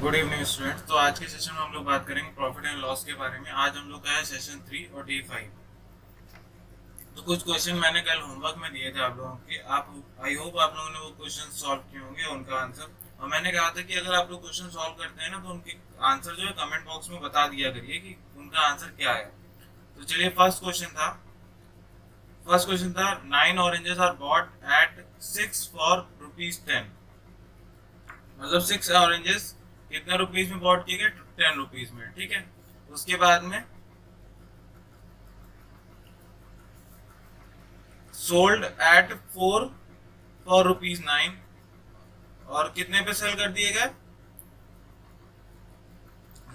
Good evening students. तो आज के सेशन में हम लोग बात करेंगे प्रॉफिट एंड लॉस के बारे में। आज हम लोग का है सेशन 3 और डे 5। तो कुछ क्वेश्चन मैंने कल होमवर्क में दिए थे आप लोगों के। आप आई होप आप लोगों ने वो क्वेश्चन सॉल्व किए होंगे, उनका आंसर। और मैंने कहा था कि अगर आप लोग क्वेश्चन सॉल्व करते हैं ना, तो उनके आंसर जो है कमेंट बॉक्स में बता दिया करिए कि उनका आंसर क्या है। तो चलिए, फर्स्ट क्वेश्चन था 9 oranges are bought at 6 for ₹10। मतलब 6 ऑरेंजेस कितने रुपीज में बॉट किए गए? 10 रुपीज में। ठीक है। उसके बाद में सोल्ड एट 4 फॉर ₹9। और कितने पे सेल कर दिए गए?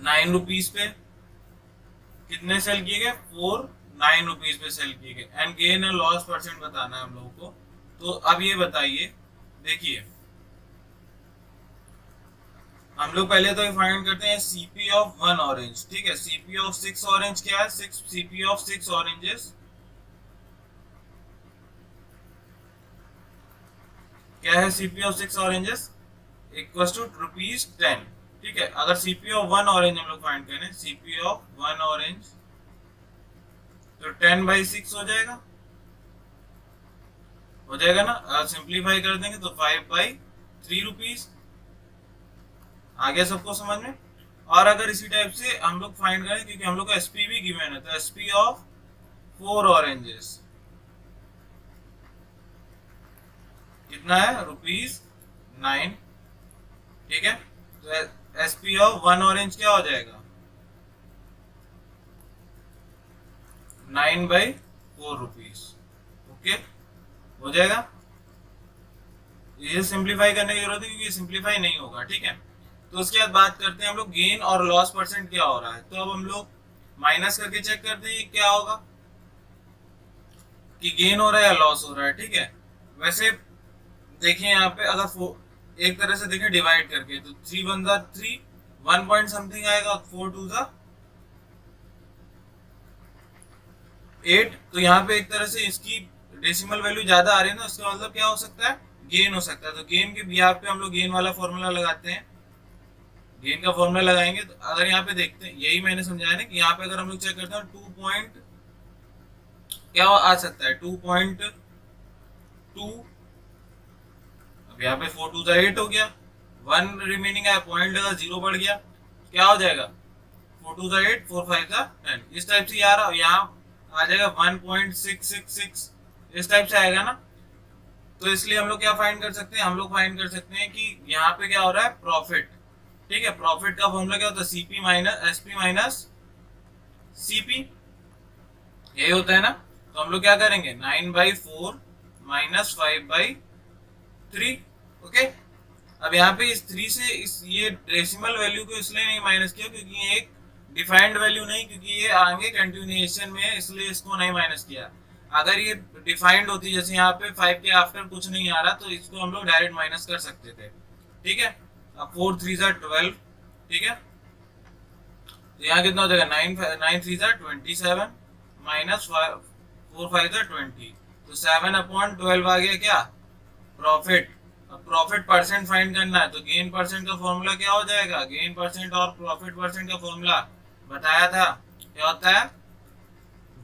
9 रुपीज पे। कितने सेल किए गए? 9 रुपीज पे सेल किए गए। And gain and loss percent बताना है हम लोगों को। तो अब ये बताइए, देखिए हम लोग पहले तो फाइंड करते हैं सीपी ऑफ 1 ऑरेंज। ठीक है। सीपी ऑफ 6 ऑरेंज क्या है? सीपी ऑफ 6 ऑरेंजेस क्या है? CP of 6 oranges equal to ₹10। ठीक है। अगर सीपी ऑफ 1 ऑरेंज हम लोग फाइंड करें, सीपी ऑफ 1 ऑरेंज, तो 10/6 हो जाएगा ना। अगर सिंप्लीफाई कर देंगे तो 5/3 रुपीज। आ गया सबको समझ में? और अगर इसी टाइप से हम लोग फाइंड करें, क्योंकि हम लोग का एसपी भी गिवन है, तो एसपी ऑफ 4 ऑरेंजेस कितना है? ₹9। ठीक है। तो एसपी ऑफ 1 ऑरेंज क्या हो जाएगा? 9/4 रुपीज। ओके, हो जाएगा। ये सिंप्लीफाई करने की जरूरत है, क्योंकि सिंप्लीफाई नहीं होगा। ठीक है। तो उसके बाद बात करते हैं हम लोग गेन और लॉस परसेंट क्या हो रहा है। तो अब हम लोग माइनस करके चेक करते हैं क्या होगा, कि गेन हो रहा है या लॉस हो रहा है। ठीक है। वैसे देखिए यहाँ पे, अगर एक तरह से देखें डिवाइड करके, तो 3 1 3, 1 पॉइंट समथिंग आएगा, 4 2 8। तो यहाँ पे एक तरह से इसकी डेसिमल वैल्यू ज्यादा आ रही है ना, उसका मतलब क्या हो सकता है? गेन हो सकता है। तो गेन के बिहार पे हम लोग गेन वाला फॉर्मूला लगाते हैं। गेन का फॉर्मूला लगाएंगे तो अगर यहाँ पे देखते हैं, यही मैंने समझाया ना, कि यहाँ पे अगर हम लोग चेक करते हैं 2 पॉइंट क्या आ सकता है? 2.2। अब यहाँ पे 4 2 8 हो गया, 1 रिमेनिंग है, पॉइंट लगा, 0 बढ़ गया, क्या हो जाएगा? 4 2 8, 4 5 10। इस टाइप से यार यहाँ आ जाएगा 1.666, इस टाइप से आएगा ना। तो इसलिए हम लोग क्या फाइंड कर सकते हैं? हम लोग फाइंड कर सकते हैं कि यहाँ पे क्या हो रहा है? प्रॉफिट। ठीक है। प्रॉफिट का फॉर्मूला क्या होता है? CP minus SP minus CP, यही होता है ना। तो हम लोग क्या करेंगे? 9/4 माइनस 5/3। ओके। अब यहाँ पे इस 3 से ये डेसिमल वैल्यू को इसलिए नहीं माइनस किया, क्योंकि ये एक डिफाइंड वैल्यू नहीं, क्योंकि ये आगे कंटिन्यूएशन में है, इसलिए इसको नहीं माइनस किया। अगर ये डिफाइंड होती, जैसे यहाँ पे 5 के आफ्टर कुछ नहीं आ रहा, तो इसको हम लोग डायरेक्ट माइनस कर सकते थे। ठीक है। अब 4 3 12। ठीक है। तो यहाँ कितना हो जाएगा? 9 3 27 माइनस 4 5 20। तो 7/12 आ गया क्या? प्रॉफिट। अब प्रॉफिट परसेंट फाइंड करना है, तो गेन परसेंट का फॉर्मूला क्या हो जाएगा? गेन परसेंट और प्रॉफिट परसेंट का फॉर्मूला बताया था, क्या होता है?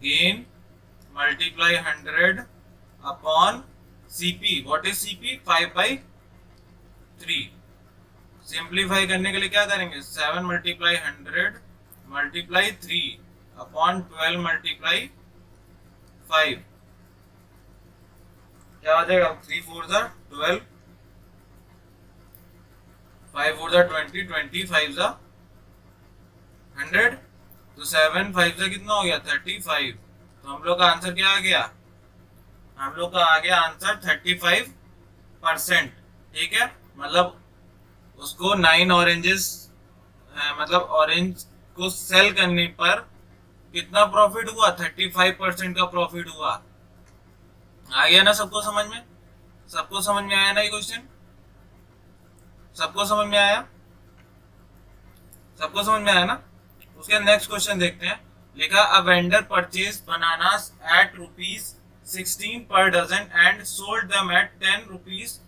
Gain multiply 100 upon CP. What is CP? 5/3। Simplify करने के लिए क्या करेंगे? 7 मल्टीप्लाई 100 मल्टीप्लाई 3 अपॉन 12 मल्टीप्लाई 5। क्या हो जाएगा? 3 4 12, 5 4 20, 20 5 100। तो 7 5 कितना हो गया? 35। तो हम लोग का आंसर क्या आ गया? हम लोग का आ गया आंसर 35%। ठीक है। मतलब उसको 9 ऑरेंजेस, मतलब ऑरेंज को सेल करने पर कितना प्रॉफिट हुआ? 35% का प्रॉफिट हुआ। आ गया ना सबको समझ में? सबको समझ में आया ना ये क्वेश्चन? सबको समझ में आया? सबको समझ में आया ना? उसके नेक्स्ट क्वेश्चन देखते हैं। लिखा a vendor purchase bananas at ₹16 per dozen and sold them at ₹10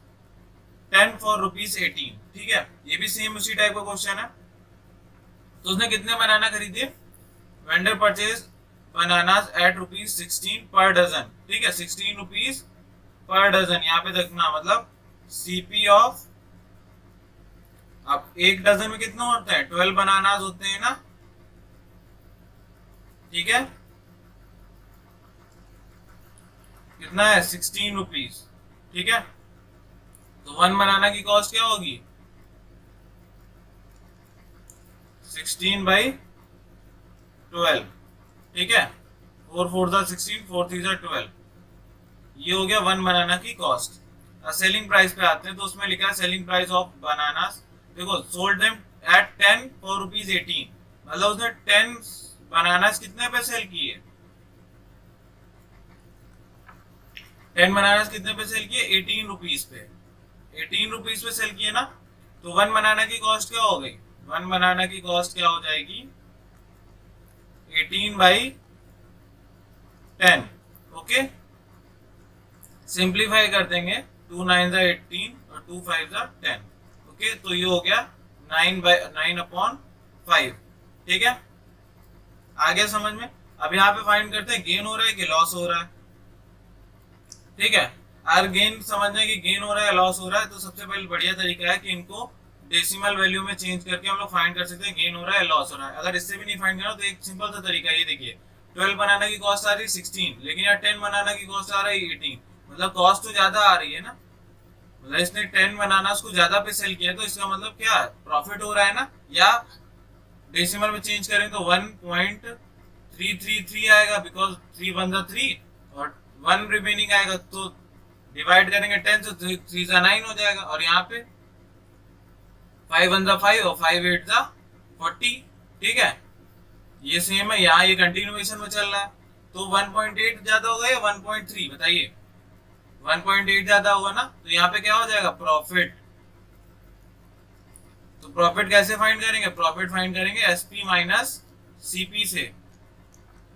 10 for ₹18। ठीक है, ये भी सेम उसी टाइप का क्वेश्चन है। तो उसने कितने बनाना खरीदे? Vendor purchase bananas at ₹16 per dozen. ठीक है, 16 रुपीज पर डजन। यहाँ पे देखना मतलब सीपी ऑफ, अब एक डजन में कितना होता है? 12 बनानास होते हैं ना। ठीक है, कितना है? 16 रुपीज। ठीक है, तो 1 बनाना की कॉस्ट क्या होगी? 16/12। ठीक है, 4 4 16, 4 3 12। ये हो गया 1 बनाना की कॉस्ट। सेलिंग प्राइस पे आते हैं, तो उसमें लिखा है सेलिंग प्राइस ऑफ बनानास। देखो, सोल्ड देम एट 10 फॉर ₹18। मतलब उसने 10 बनानास कितने पे सेल किए? 10 बनानास कितने पे सेल किए? 18 रुपीज पे। 18 रुपीज पे सेल किए ना। तो 1 बनाना की कॉस्ट क्या हो गई? 1 बनाना की कॉस्ट क्या हो जाएगी? 18/10। ओके, सिंप्लीफाई कर देंगे। 2 9 18 और 2 5 10। ओके, तो ये हो गया 9/9/5। ठीक है, आ गया समझ में? अब यहाँ पे फाइंड करते हैं गेन हो रहा है कि लॉस हो रहा है। ठीक है, अगर गेन समझना कि गेन हो रहा है लॉस हो रहा है, तो सबसे पहले बढ़िया तरीका है कि इनको डेसिमल वैल्यू में चेंज करके हम लोग फाइंड कर सकते हैं गेन हो रहा है लॉस हो रहा है। अगर इससे भी नहीं फाइंड करना तो एक सिंपल सा तरीका है, ये देखिए 12 बनाना की कॉस्ट आ रही है 16, लेकिन यहाँ 10 बनाना की कॉस्ट आ रही है 18। मतलब कॉस्ट तो ज्यादा आ रही है ना। मतलब इसने 10 बनाना को ज्यादा पे सेल किया, तो इसका मतलब क्या है? प्रॉफिट हो रहा है ना। या डेसिमल में चेंज करें तो 1.333 आएगा, बिकॉज 3 1 3 और 1 रिमेनिंग आएगा। तो डिवाइड करेंगे 10 से, 3 9 हो जाएगा। और यहाँ पे 5 1 5 और 5 8 40। ठीक है, ये सेम है, यहाँ ये कंटिन्यूएशन में चल रहा है। तो 1.8 ज्यादा होगा या 1.3? बताइए। 1.8 ज्यादा होगा ना, तो यहाँ पे क्या हो जाएगा? प्रॉफिट। तो प्रॉफिट कैसे फाइंड करेंगे? प्रॉफिट फाइंड करेंगे एसपी माइनस सीपी से।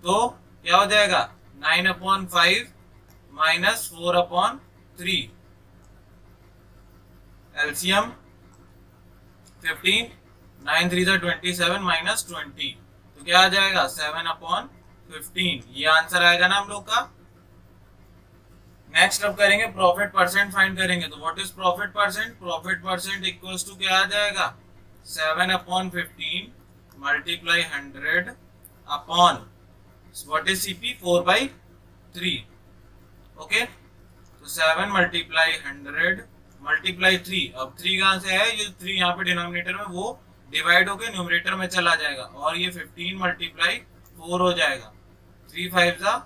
तो क्या हो जाएगा? 9/5 माइनस 4/3। LCM 15, 9 3 27 minus 20। तो क्या आ जाएगा? 7/15। ये आंसर आएगा ना हम लोग का। नेक्स्ट अब करेंगे प्रॉफिट परसेंट फाइंड करेंगे। तो what is profit percent? Profit percent equals to क्या आ जाएगा? 7/15 multiply 100 upon what is CP? 4/3। Okay, तो 7 मल्टीप्लाई 100 मल्टीप्लाई 3। अब 3 कहां से है? ये 3 यहाँ पे डिनोमिनेटर में, वो डिवाइड होके न्यूमरेटर में चला जाएगा। और ये 15 मल्टीप्लाई 4 हो जाएगा। 3 5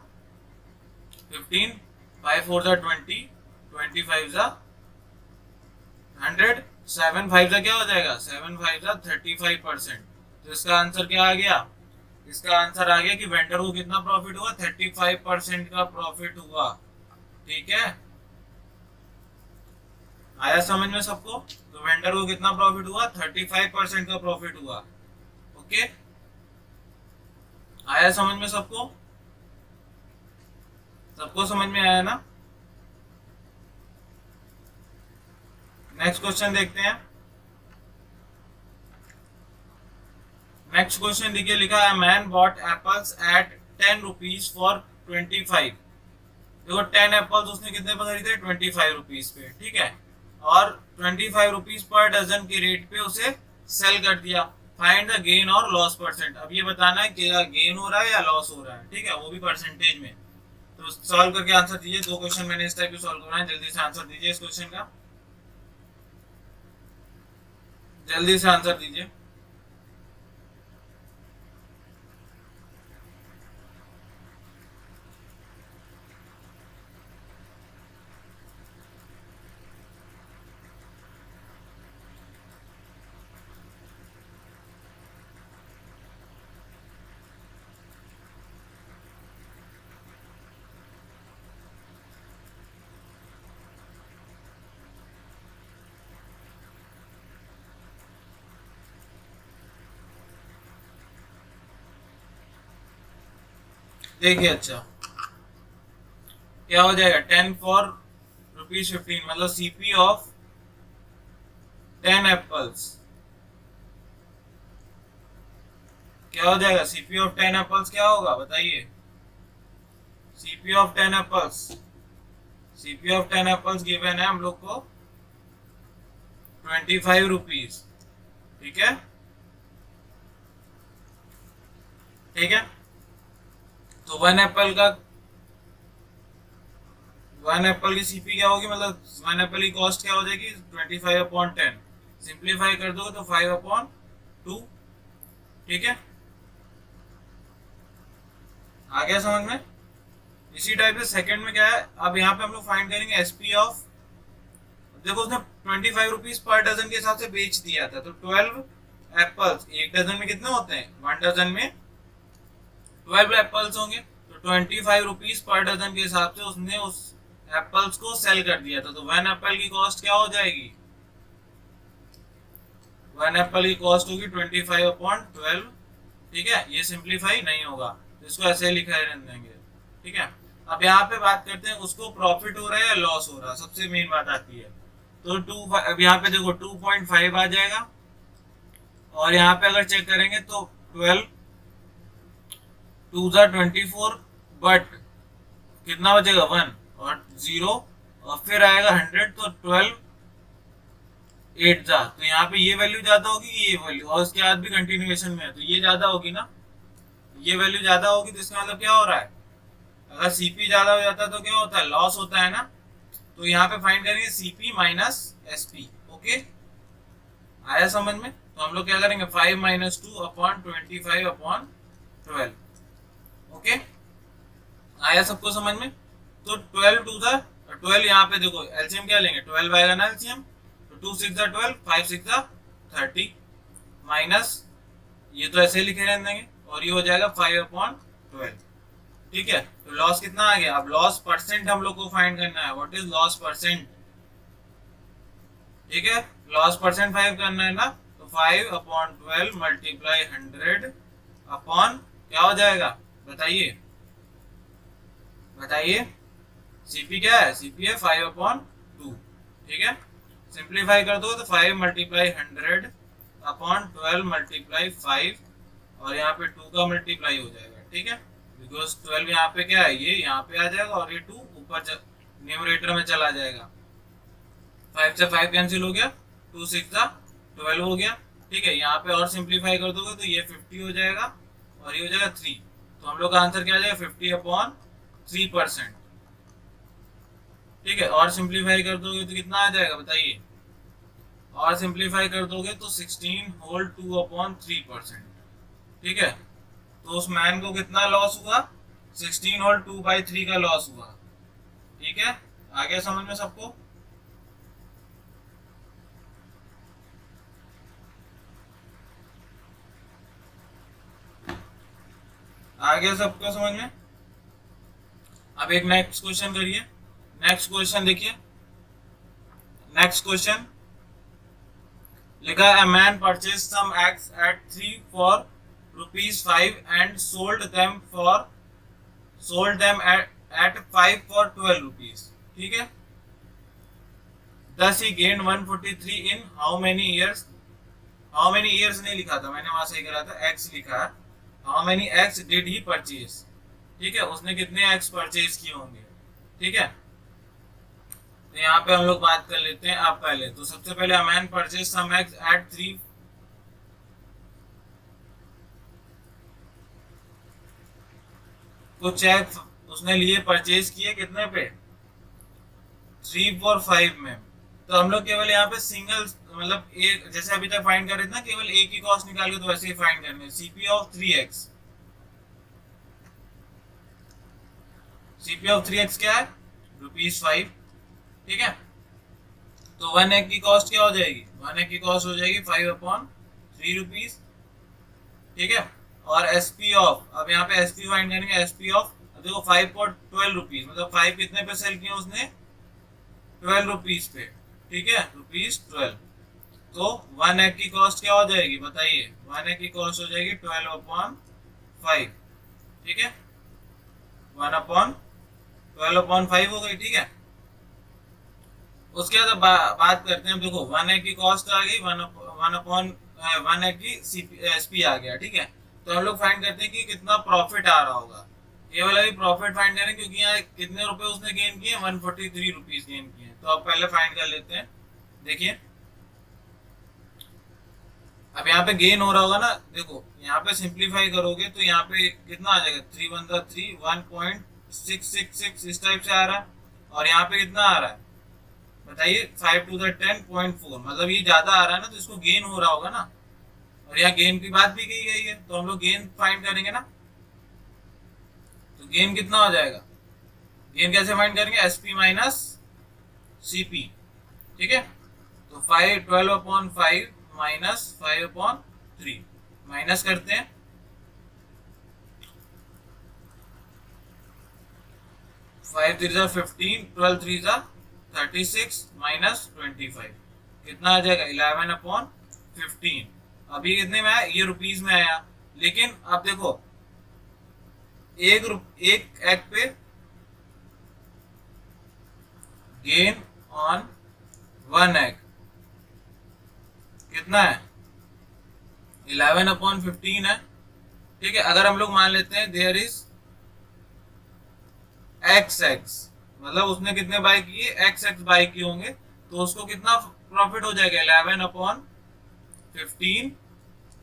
15, 5 4 20, 25 100, 7 5 क्या हो जाएगा? 7 5 35%। तो इसका आंसर क्या आ गया? इसका आंसर आ गया कि वेंडर को कितना प्रॉफिट हुआ? 35% का प्रॉफिट हुआ। ठीक है, आया समझ में सबको? तो वेंडर को कितना प्रॉफिट हुआ? 35% का प्रॉफिट हुआ। ओके, आया समझ में सबको? सबको समझ में आया ना? नेक्स्ट क्वेश्चन देखते हैं। नेक्स्ट क्वेश्चन देखिए, लिखा है man bought apples at 10 rupees for 25। देखो 10 एप्पल्स उसने कितने पे खरीदे? 25 रुपीज पे। ठीक है, और 25 रुपीज पर डजन के रेट पे उसे सेल कर दिया। फाइंड द गेन और लॉस परसेंट। अब ये बताना है कि गेन हो रहा है या लॉस हो रहा है। ठीक है, वो भी परसेंटेज में। तो सॉल्व करके आंसर दीजिए। 2 क्वेश्चन मैंने इस टाइप के सॉल्व करवाए, जल्दी से आंसर दीजिए इस क्वेश्चन का। जल्दी से आंसर दीजिए। देखिए, अच्छा क्या हो जाएगा? 10 फॉर ₹15, मतलब सीपी ऑफ 10 एप्पल्स, क्या हो जाएगा? सीपी ऑफ 10 एप्पल्स क्या होगा बताइए? CP of 10 apples, CP of 10 apples given है हम लोग को 25 रुपीज। ठीक है, ठीक है। तो वन एप्पल की सीपी क्या होगी, मतलब वन एप्पल की कॉस्ट क्या हो जाएगी? 25/10। सिंप्लीफाई कर दोगे तो 5/2। ठीक है, आ गया समझ में? इसी टाइप से सेकंड में क्या है, अब यहाँ पे हम लोग फाइंड करेंगे एसपी ऑफ, देखो उसने 25 रुपीज पर डजन के हिसाब से बेच दिया था, तो 12 एप्पल्स, एक डजन में कितने होते हैं? 1 डजन में 12 एप्पल्स होंगे, तो 25 रुपीज पर डजन के हिसाब से उसने उस एप्पल्स को सेल कर दिया था। तो 1 एप्पल की कॉस्ट क्या हो जाएगी? 1 एप्पल की कॉस्ट होगी 25/12। ठीक है, ये सिंप्लीफाई नहीं होगा तो इसको ऐसे लिखा रहने देंगे। ठीक है, अब यहाँ पे बात करते हैं उसको प्रॉफिट हो रहा है या लॉस हो रहा है, सबसे मेन बात आती है। तो अब यहाँ पे देखो 2.5 आ जाएगा, और यहाँ पे अगर चेक करेंगे तो 12 2 ज़ा 24, बट कितना बचेगा? 1 और 0, और फिर आएगा 100, तो 12 8 ज़ा, तो यहाँ पे ये वैल्यू ज्यादा होगी, ये वैल्यू, और उसके बाद भी कंटिन्यूएशन में है तो ये ज्यादा होगी ना, ये वैल्यू ज्यादा होगी, तो इसका मतलब क्या हो रहा है? अगर सीपी ज्यादा हो जाता है तो क्या होता है? लॉस होता है ना। तो यहाँ पे फाइंड करेंगे सीपी माइनस एसपी। ओके, आया समझ में? तो हम लोग क्या करेंगे? 5 - 2/25/12। ओके, आया सबको समझ में? तो 12 2 ज़ा 12, यहाँ पे देखो एलसीएम क्या लेंगे? 12 आएगा ना एलसीएम, तो 2 6 ज़ा 12, 5 6 ज़ा 30, माइनस ये तो ऐसे लिखे रहने देंगे, और ये हो जाएगा 5/12। ठीक है, तो लॉस कितना आ गया? अब लॉस परसेंट हम लोग को फाइंड करना है। What is loss percent? ठीक है, लॉस परसेंट फाइंड करना है ना, तो 5/12 मल्टीप्लाई 100 अपॉन क्या हो जाएगा बताइए? बताइए, सीपी क्या है? सीपी है 5/2। ठीक है, सिंप्लीफाई कर दो तो 5 मल्टीप्लाई 100 अपॉन 12 मल्टीप्लाई 5, और यहाँ पे 2 का मल्टीप्लाई हो जाएगा। ठीक है, बिकॉज 12 यहाँ पे क्या है, ये यहाँ पे आ जाएगा, और ये 2 ऊपर न्यूमरेटर में चला जाएगा। 5 से 5 कैंसिल हो गया, 2 6 ज़ा 12 हो गया। ठीक है, यहाँ पे और सिंप्लीफाई कर दोगे तो ये 50 हो जाएगा, और ये हो जाएगा 3। तो हम लोग का आंसर क्या आ जाएगा? 50/3%। ठीक है, और सिंप्लीफाई कर दोगे तो कितना आ जाएगा बताइए? और सिंप्लीफाई कर दोगे तो 16/2/3%। ठीक है, तो उस मैन को कितना लॉस हुआ? 16/2/3 का लॉस हुआ। ठीक है, आ गया समझ में सबको? आ गया सबको समझ में? अब एक नेक्स्ट क्वेश्चन करिए। नेक्स्ट क्वेश्चन देखिए, नेक्स्ट क्वेश्चन लिखा है, a man purchased some eggs at 3 for ₹5 and sold them at 5 for 12 rupees. ठीक है, thus he gained 143 in how many years? how many years नहीं लिखा था मैंने, वहां से करा था, eggs लिखा है। how many eggs did he purchase? ठीक है, उसने कितने eggs परचेज किए होंगे? ठीक है, तो यहाँ पे हम लोग बात कर लेते हैं। अब पहले तो सबसे पहले man purchase some eggs at 3, कुछ एग्स उसने लिए, परचेज किए कितने पे? 3 और 5 में। तो हम लोग केवल यहाँ पे सिंगल, मतलब एक, जैसे अभी तक फाइंड कर रहे थे ना, केवल एक ही कॉस्ट निकाल के, तो वैसे ही फाइंड करने। CP of 3x, CP of 3x क्या है? ₹5। ठीक है, तो 1 एग की कॉस्ट क्या हो जाएगी? 1 एग की कॉस्ट हो जाएगी 5/3 रुपीज। ठीक है, और एसपी ऑफ, अब यहाँ पे एसपी फाइंड करेंगे। एसपी ऑफ देखो 5 for 12 रुपीज, मतलब 5 कितने पे सेल किया उसने? 12 रुपीज पे। ठीक है, ₹12। तो 1 एग की कॉस्ट क्या हो जाएगी बताइए? 1 एग की कॉस्ट हो जाएगी 12/5। ठीक है, 1/12/5 हो गई। ठीक है, उसके बाद बात करते हैं। देखो 1 की कॉस्ट आ गई, वन अपॉन 1 की एसपी आ गया, ठीक है। तो हम लोग फाइंड करते हैं कि कितना प्रॉफिट आ रहा होगा। ये वाला भी प्रॉफिट फाइंड करें, क्योंकि यहाँ कितने रुपए उसने गेन किए, 143 रुपीज गेन किए। तो अब पहले फाइंड कर लेते हैं। देखिए अब यहाँ पे गेन हो रहा होगा ना, देखो यहाँ पे सिंप्लीफाई करोगे तो यहाँ पे कितना आ जाएगा, 3 1 3, 1.666 इस टाइप से आ रहा है। और यहाँ पे कितना आ रहा है बताइए, 5 to the 10.4, मतलब ये ज्यादा आ रहा है ना, तो इसको गेन हो रहा होगा ना। और यहाँ गेन की बात भी की गई है, तो हम लोग गेन फाइंड करेंगे ना। तो गेन कितना हो जाएगा, गेन कैसे फाइंड करेंगे, एसपी माइनस सीपी, ठीक है। तो 12/5 माइनस 5/3 माइनस करते हैं। 5 3 जा 15, 12 3 जा 36 माइनस 25 कितना आ जाएगा, 11/15। अभी कितने में आया, ये रुपीज में आया। लेकिन अब देखो एक एग पे गेन ऑन 1 एग कितना है, 11/15 है, ठीक है। अगर हम लोग मान लेते हैं देयर इज एक्स एक्स, मतलब उसने कितने बाय किए, एक्स एक्स बाय किए होंगे, तो उसको कितना प्रॉफिट हो जाएगा, 11/15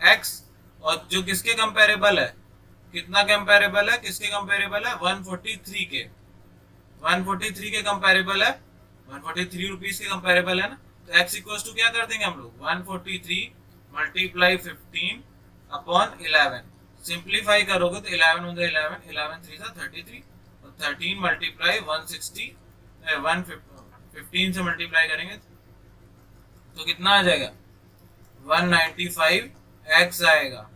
एक्स। और जो किसके कंपेरेबल है, कितना कंपेरेबल है, किसके कंपेरेबल है, 143 के, 143 के कंपेरेबल है, 143 रुपीज के कंपेरेबल है ना। तो एक्स इक्वल टू क्या कर देंगे हम लोग, 143 मल्टीप्लाई 15/11। सिंप्लीफाई करोगे तो 11 × 11, 11 3 33, 13 मल्टीप्लाई 160, 115 से मल्टीप्लाई करेंगे तो कितना आ जाएगा, 195 एक्स आएगा।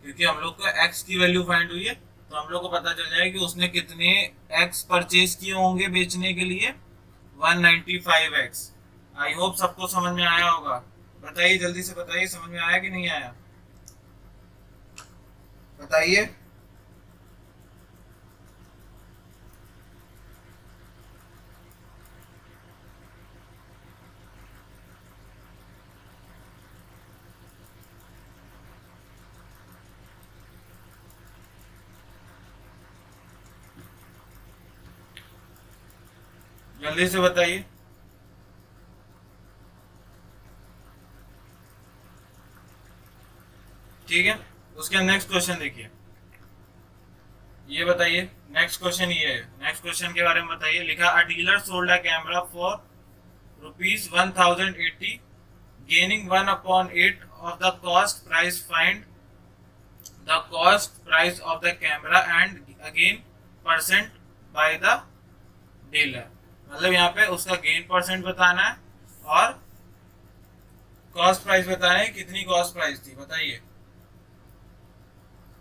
क्योंकि हम लोग को एक्स की वैल्यू फाइंड हुई है, तो हम लोग को पता चल जाएगा कि उसने कितने एक्स परचेज किए होंगे बेचने के लिए, 195 एक्स। आई होप सबको समझ में आया होगा। बताइए जल्दी से बताइए, समझ में आया कि नहीं आया, बताइए। जल्दी से बताइए। ठीक है, उसके नेक्स्ट क्वेश्चन देखिए। ये बताइए नेक्स्ट क्वेश्चन, ये है नेक्स्ट क्वेश्चन के बारे में बताइए। लिखा अ dealer sold a camera for ₹1080, gaining 1/8 of the cost price. Find the cost price of the camera and again percent by the dealer। मतलब यहाँ पे उसका गेन परसेंट बताना है और कॉस्ट प्राइस बताना है, कितनी कॉस्ट प्राइस थी बताइए।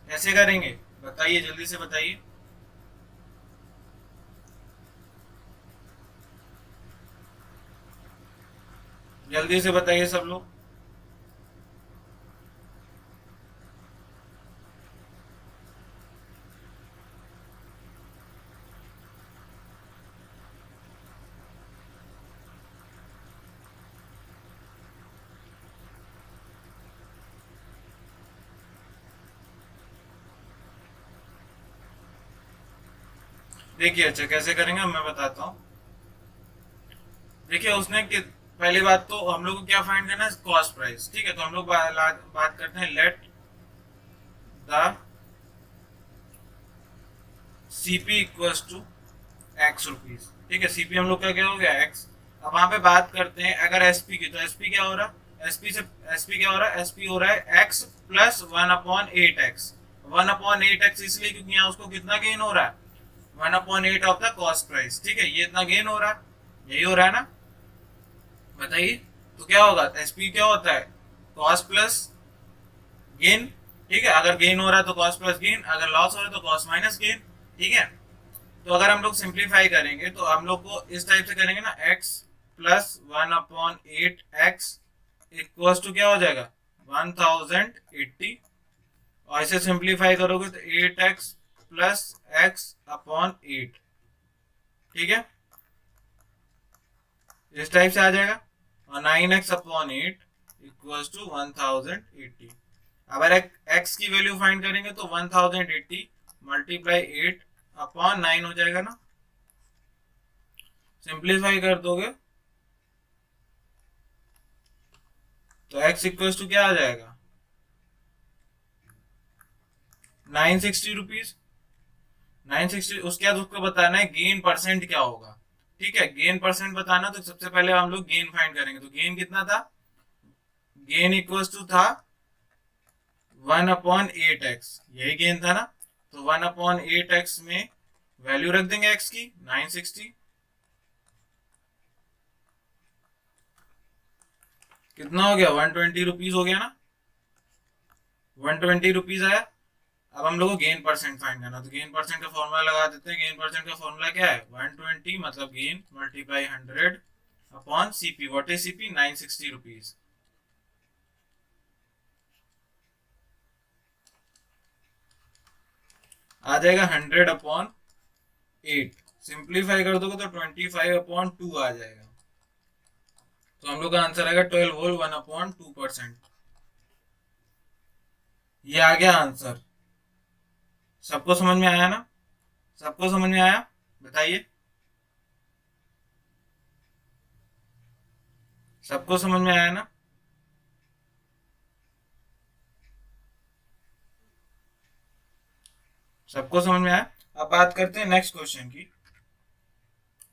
कैसे करेंगे बताइए, जल्दी से बताइए। जल्दी से बताइए सब लोग। देखिए अच्छा कैसे करेंगे मैं बताता हूँ। देखिए उसने पहली बात तो हम लोग को क्या फाइंड करना है, कॉस्ट प्राइस, ठीक है। तो हम लोग बात करते हैं, let the CP equals to X rupees, ठीक है। सीपी हम लोग का क्या हो गया, एक्स। अब वहां पे बात करते हैं अगर एसपी की, तो एसपी क्या हो रहा है, एसपी क्या हो रहा है, एसपी हो रहा है एक्स प्लस 1/8 एक्स। 1/8 एक्स इसलिए क्योंकि यहाँ उसको कितना गेन हो रहा है, 1/8 ऑफ द कॉस्ट प्राइस, ठीक है। ये इतना गेन हो रहा है, यही हो रहा है ना, बताइए। तो क्या होगा, एसपी क्या होता है, कॉस्ट प्लस गेन, ठीक है। अगर गेन हो रहा है तो कॉस्ट प्लस गेन, अगर लॉस हो रहा है तो कॉस्ट माइनस गेन, ठीक है। तो अगर हम लोग सिंप्लीफाई करेंगे तो हम लोग को इस टाइप से करेंगे ना, x plus 1/8 X equal to क्या हो जाएगा, 1080। और इसे सिंप्लीफाई करोगे तो 8x प्लस x/8, ठीक है। इस टाइप से आ जाएगा। और 9x/8 इक्वल्स टू 1080। अगर x की वैल्यू फाइंड करेंगे तो 1080 मल्टीप्लाई 8/9 हो जाएगा ना। सिंप्लीफाई कर दोगे तो x इक्वल्स टू क्या आ जाएगा, 960 रुपीज। 960। उसके बाद उसको बताना है गेन परसेंट क्या होगा। ठीक है, गेन परसेंट बताना तो सबसे पहले हम लोग गेन फाइंड करेंगे। तो गेन कितना था, गेन इक्वल्स टू था 1/8x, यही गेन था ना। तो 1/8x में वैल्यू रख देंगे x की 960। कितना हो गया, 120 रुपीज हो गया ना। 120 रुपीज आया। अब हम लोग को गेन परसेंट फाइंड करना, तो गेन परसेंट का फॉर्मूला लगा देते हैं। गेन परसेंट का फॉर्मूला क्या है, 120 मतलब gain multiply 100/CP। What is CP, 960 rupees. आ जाएगा 100/8। सिंप्लीफाई कर दोगे तो 25/2 आ जाएगा। तो हम लोग का आंसर आएगा 12 होल 1/2%। ये आ गया आंसर। सबको समझ में आया ना, सबको समझ में आया, बताइए। सबको समझ में आया ना। सबको समझ में आया। अब बात करते हैं नेक्स्ट क्वेश्चन की।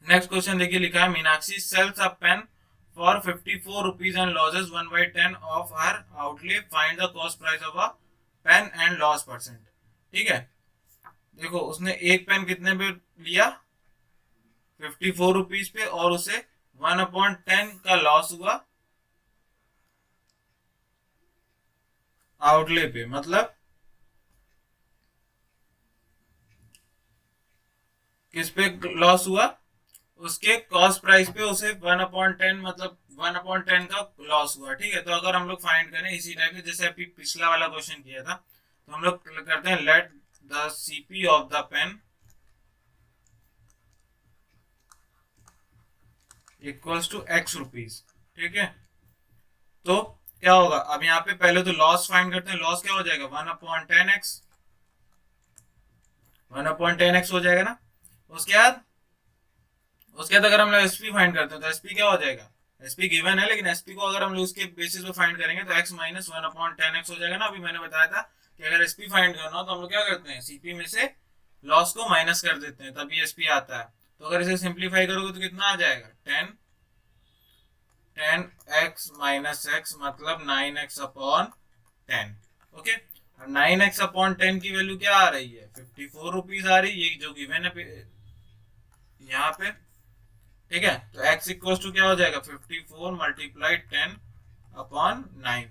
नेक्स्ट क्वेश्चन देखिए, लिखा है Meenakshi sells a pen for 54 rupees and losses 1/10 of her outlay, find the cost price of a pen and loss percent. ठीक है, देखो उसने एक पेन कितने पे लिया, 54 रुपीज पे, और उसे 1/10 का लॉस हुआ आउटले पे। मतलब किस पे लॉस हुआ, उसके कॉस्ट प्राइस पे उसे 1/10 मतलब 1/10 का लॉस हुआ। ठीक है, तो अगर हम लोग फाइंड करें इसी टाइप से जैसे अभी पिछला वाला क्वेश्चन किया था, तो हम लोग करते हैं let the CP of the pen equals to x rupees. ठीक है, तो क्या होगा, अब यहाँ पे पहले तो लॉस फाइंड करते हैं। लॉस क्या हो जाएगा, 1/10x, 1/10x हो जाएगा ना। उसके बाद अगर हम लोग एसपी फाइंड करते हैं तो एसपी क्या हो जाएगा, एसपी गिवन है, लेकिन एसपी को अगर हम लोग उसके बेसिस पे फाइंड करेंगे तो x माइनस 1/10x हो जाएगा ना। अभी मैंने बताया था कि अगर एसपी फाइंड करना हो तो हम लोग क्या करते हैं, सीपी में से लॉस को माइनस कर देते हैं, तभी एसपी आता है। तो अगर इसे सिंप्लीफाई करोगे तो कितना आ जाएगा, 10x - x मतलब 9x/10। ओके, अब 9x/10 की वैल्यू क्या आ रही है, 54 रुपीज आ रही है, ये जो गिवन है यहाँ पे। ठीक है, तो x इक्वल टू क्या हो जाएगा, 54 मल्टीप्लाई 10/9,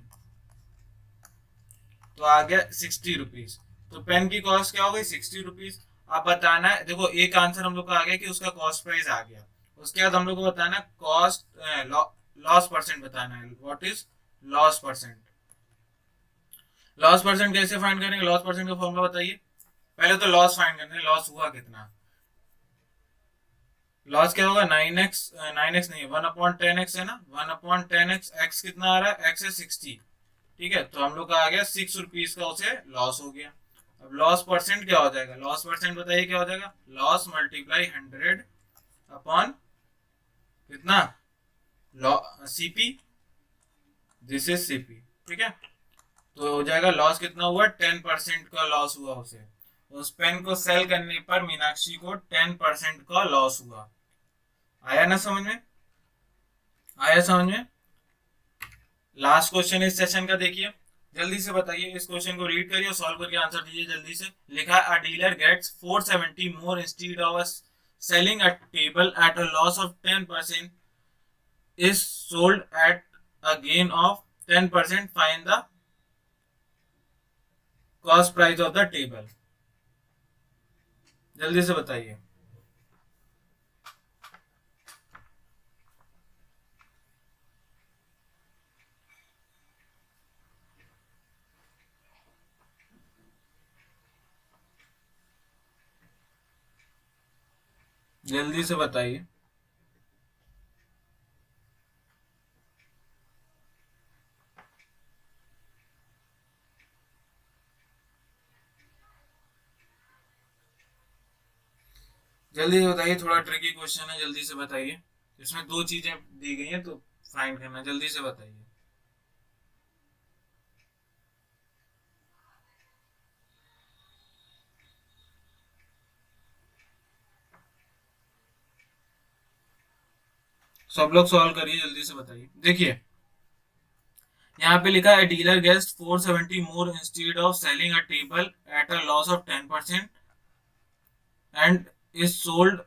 तो आ गया 60 रुपीज। तो पेन की कॉस्ट क्या हो गई, 60 रुपीज। अब बताना है, देखो एक आंसर हम लोग का आ गया कि उसका कॉस्ट प्राइस आ गया। उसके बाद हम लोग को बताना है कॉस्ट लॉस परसेंट बताना है। What is loss percent. Loss percent कैसे फाइंड करेंगे, लॉस परसेंट का फॉर्मूला बताइए। पहले तो लॉस फाइंड करना है, लॉस हुआ कितना। लॉस क्या होगा, 9x नहीं, 1/10x है ना। 1/10x, x कितना आ रहा है, x है 60। ठीक है, तो हम लोग का आ गया 6 रुपीज का उसे लॉस हो गया। अब लॉस परसेंट क्या हो जाएगा, लॉस परसेंट बताइए क्या हो जाएगा, लॉस मल्टीप्लाई 100/, कितना, CP, दिस इज CP। ठीक है, तो हो जाएगा लॉस कितना हुआ, 10% का लॉस हुआ उसे। उस पेन को सेल करने पर मीनाक्षी को 10% का लॉस हुआ। आया ना समझ में, आया समझ में। लास्ट क्वेश्चन इस सेशन का देखिए, जल्दी से बताइए। इस क्वेश्चन को रीड करिए और सॉल्व करके आंसर दीजिए जल्दी से। लिखा है, a dealer gets 470 more instead of selling a table at a loss of 10% is sold at a gain of 10%, find the cost price of the table. जल्दी से बताइए। जल्दी से बताइए। जल्दी से बताइए, थोड़ा ट्रिकी क्वेश्चन है, जल्दी से बताइए। इसमें दो चीजें दी गई हैं तो फाइंड करना, जल्दी से बताइए। सब लोग सॉल्व करिए, जल्दी से बताइए। देखिए यहाँ पे लिखा है dealer guest 470 more instead of selling a table at a loss of 10% and is sold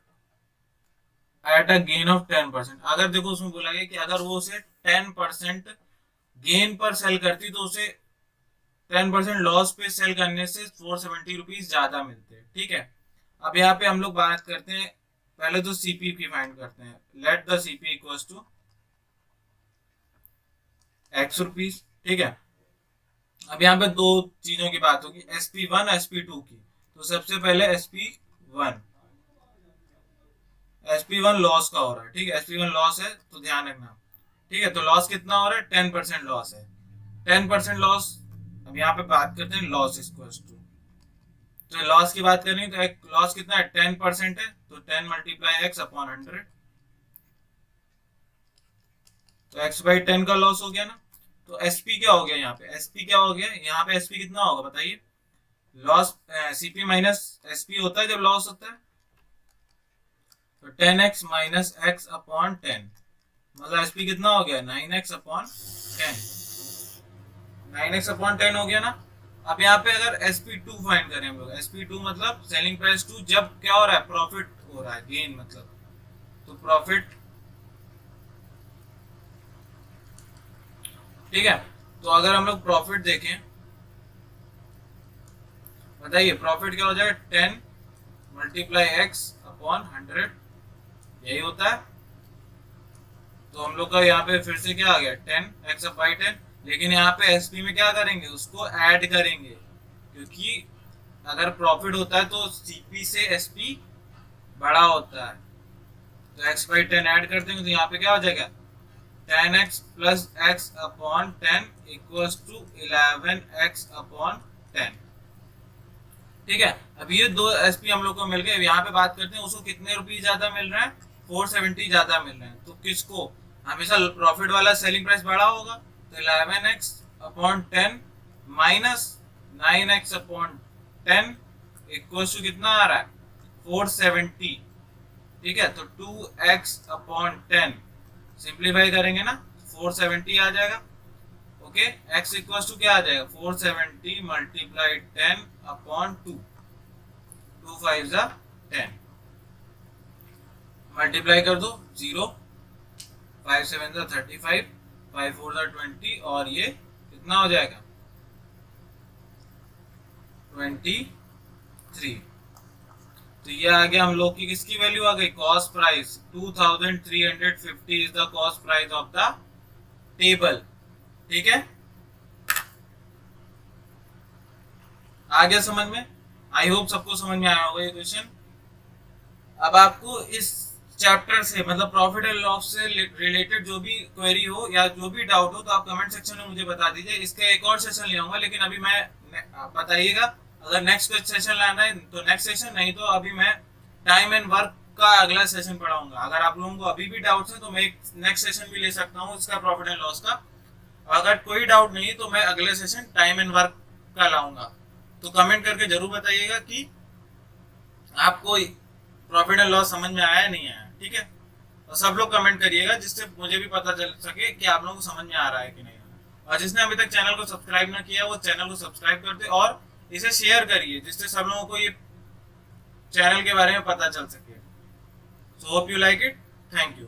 at a gain of 10%। अगर देखो उसमें बोला गया कि अगर वो उसे 10% गेन पर सेल करती तो उसे 10% लॉस पे सेल करने से 470 रुपीज ज्यादा मिलते हैं। ठीक है, अब यहाँ पे हम लोग बात करते हैं, पहले तो सीपी की फाइंड करते हैं। Let the CP equals to X rupees. ठीक है, अब यहाँ पे दो चीजों की बात होगी, SP1 SP2 की। तो सबसे पहले SP1 लॉस का हो रहा है। ठीक है, SP1 लॉस है तो ध्यान रखना। ठीक है, तो लॉस कितना हो रहा है, 10% लॉस है। 10% लॉस, अब यहाँ पे बात करते हैं लॉस इक्वल्स टू, तो लॉस की बात करें तो एक लॉस कितना है, 10% है, तो 10 मल्टीप्लाई एक्स अपॉन 100, तो एक्स बाई 10 का लॉस हो गया ना। तो एसपी क्या हो गया, यहाँ पे एसपी क्या हो गया, यहाँ पे एसपी कितना होगा बताइए। लॉस सीपी माइनस एसपी होता है जब लॉस होता है, तो 10x माइनस एक्स अपॉन 10, मतलब एसपी कितना हो गया, 9x अपॉन 10, 9x अपॉन 10 हो गया ना। अब यहाँ पे अगर SP2 फाइंड करें हम लोग, SP2 मतलब सेलिंग प्राइस 2, जब क्या हो रहा है, प्रॉफिट हो रहा है, गेन मतलब, तो प्रॉफिट। ठीक है, तो अगर हम लोग प्रॉफिट देखें, बताइए प्रॉफिट क्या हो जाएगा, 10 मल्टीप्लाई एक्स अपॉन 100, यही होता है। तो हम लोग का यहाँ पे फिर से क्या आ गया, 10x बाई 10, लेकिन यहाँ पे एसपी में क्या करेंगे, उसको ऐड करेंगे, क्योंकि अगर प्रॉफिट होता है तो सीपी से एसपी बड़ा होता है, तो x बाई 10 ऐड कर देंगे, तो यहाँ पे क्या हो जाएगा, 10x plus X upon 10 equals to 11x upon 10। ठीक है, अब ये दो एसपी हम लोग को मिल गए। यहाँ पे बात करते हैं उसको कितने रुपीज ज्यादा मिल रहा है, 470 ज्यादा मिल रहे हैं। तो किसको, हमेशा प्रॉफिट वाला सेलिंग प्राइस बड़ा होगा, तो 11x upon 10 minus 9x upon 10 equals to कितना आ रहा है, 470। ठीक है, तो 2x अपॉन 10 सिंप्लीफाई करेंगे ना, 470 आ जाएगा। ओके, x इक्वल्स टू क्या आ जाएगा, 470 मल्टीप्लाई 10 अपॉन 2, 2 5 जा 10, मल्टीप्लाई कर दो 0, 5 7 जा 35, 5 4 जा 20, और ये कितना हो जाएगा 23। तो ये आ गया हम लोग की किसकी वैल्यू आ गई, cost price 2350 is the cost price of the table. ठीक है, आ गया समझ में, आई होप सबको समझ में आया होगा ये क्वेश्चन। अब आपको इस चैप्टर से मतलब प्रॉफिट एंड लॉस से रिलेटेड जो भी क्वेरी हो या जो भी डाउट हो तो आप कमेंट सेक्शन में मुझे बता दीजिए। इसका एक और सेशन ले आऊंगा, लेकिन अभी मैं बताइएगा, अगर नेक्स्ट सेशन लाना है तो नेक्स्ट सेशन, नहीं तो अभी मैं टाइम एंड वर्क का अगला सेशन पढ़ाऊंगा। अगर आप लोगों को अभी भी डाउट्स है तो मैं एक नेक्स्ट सेशन भी ले सकता हूँ इसका, प्रॉफिट एंड लॉस का। अगर कोई डाउट नहीं तो मैं अगले सेशन टाइम एंड वर्क का लाऊंगा। तो कमेंट करके जरूर बताइएगा कि आपको प्रॉफिट एंड लॉस समझ में आया नहीं आया। ठीक है, तो सब लोग कमेंट करिएगा जिससे मुझे भी पता चल सके कि आप लोगों को समझ में आ रहा है कि नहीं। और जिसने अभी तक चैनल को सब्सक्राइब ना किया वो चैनल को सब्सक्राइब कर दे और इसे शेयर करिए, जिससे सब लोगों को ये चैनल के बारे में पता चल सके। So hope you like it, thank you.